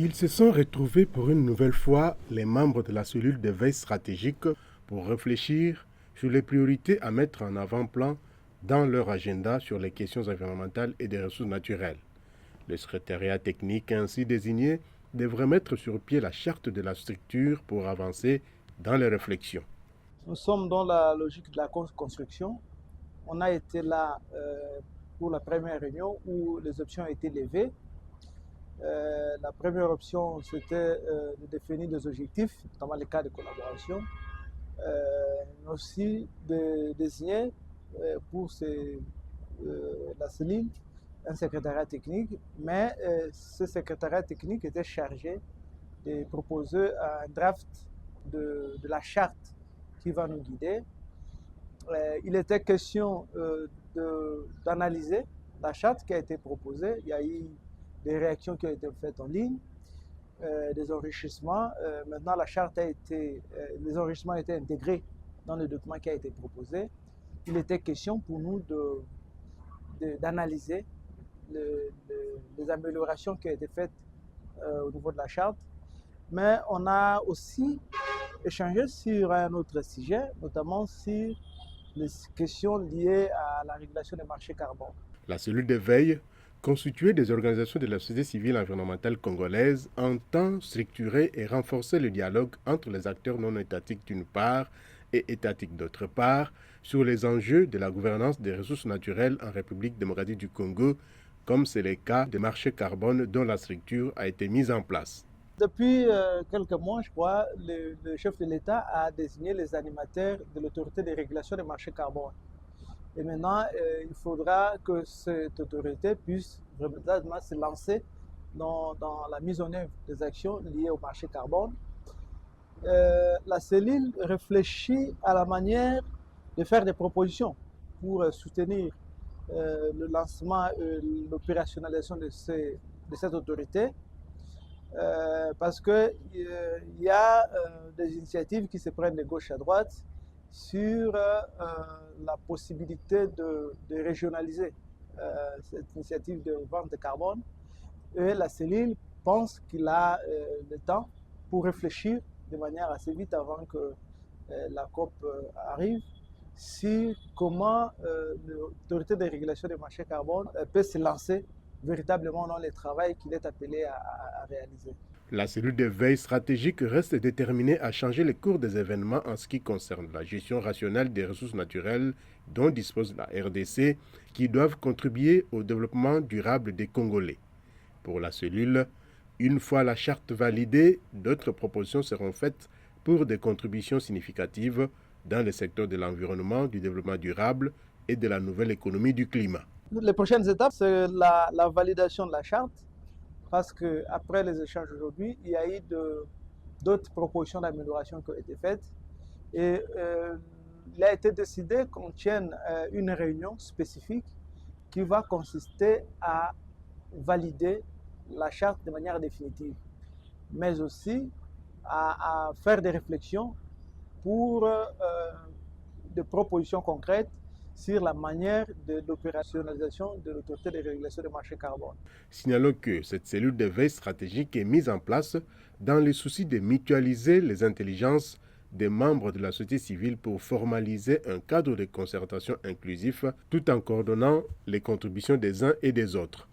Ils se sont retrouvés pour une nouvelle fois, les membres de la cellule de veille stratégique, pour réfléchir sur les priorités à mettre en avant-plan dans leur agenda sur les questions environnementales et des ressources naturelles. Le secrétariat technique ainsi désigné devrait mettre sur pied la charte de la structure pour avancer dans les réflexions. Nous sommes dans la logique de la construction. On a été là pour la première réunion où les options ont été levées. La première option, c'était de définir des objectifs, notamment les cas de collaboration, mais aussi de désigner pour la cellule un secrétariat technique, mais ce secrétariat technique était chargé de proposer un draft de la charte qui va nous guider. Il était question d'analyser la charte qui a été proposée. Il y a eu des réactions qui ont été faites en ligne, des enrichissements. Maintenant, la charte a été, les enrichissements ont été intégrés dans le document qui a été proposé. Il était question pour nous d'analyser les améliorations qui ont été faites au niveau de la charte. Mais on a aussi échangé sur un autre sujet, notamment sur les questions liées à la régulation des marchés carbone. La cellule de veille, constituée des organisations de la société civile environnementale congolaise, entend structurer et renforcer le dialogue entre les acteurs non étatiques d'une part et étatiques d'autre part sur les enjeux de la gouvernance des ressources naturelles en République démocratique du Congo, comme c'est le cas des marchés carbone dont la structure a été mise en place. Depuis quelques mois, je crois, le chef de l'État a désigné les animateurs de l'autorité de régulation des marchés carbone. Et maintenant, il faudra que cette autorité puisse vraiment se lancer dans la mise en œuvre des actions liées au marché carbone. La cellule réfléchit à la manière de faire des propositions pour soutenir le lancement et l'opérationnalisation de cette autorité. Parce qu'il y a des initiatives qui se prennent de gauche à droite sur la possibilité de régionaliser cette initiative de vente de carbone. Et la cellule pense qu'il a le temps pour réfléchir de manière assez vite avant que la COP arrive sur comment l'autorité de régulation des marchés carbone peut se lancer véritablement dans les travaux qu'il est appelé à réaliser. La cellule de veille stratégique reste déterminée à changer le cours des événements en ce qui concerne la gestion rationnelle des ressources naturelles dont dispose la RDC, qui doivent contribuer au développement durable des Congolais. Pour la cellule, une fois la charte validée, d'autres propositions seront faites pour des contributions significatives dans les secteurs de l'environnement, du développement durable et de la nouvelle économie du climat. Les prochaines étapes, c'est la validation de la charte, parce qu'après les échanges aujourd'hui, il y a eu d'autres propositions d'amélioration qui ont été faites. Et il a été décidé qu'on tienne une réunion spécifique qui va consister à valider la charte de manière définitive, mais aussi à faire des réflexions pour des propositions concrètes sur la manière de l'opérationnalisation de l'autorité de régulation des marchés carbone. Signalons que cette cellule de veille stratégique est mise en place dans le souci de mutualiser les intelligences des membres de la société civile pour formaliser un cadre de concertation inclusif tout en coordonnant les contributions des uns et des autres.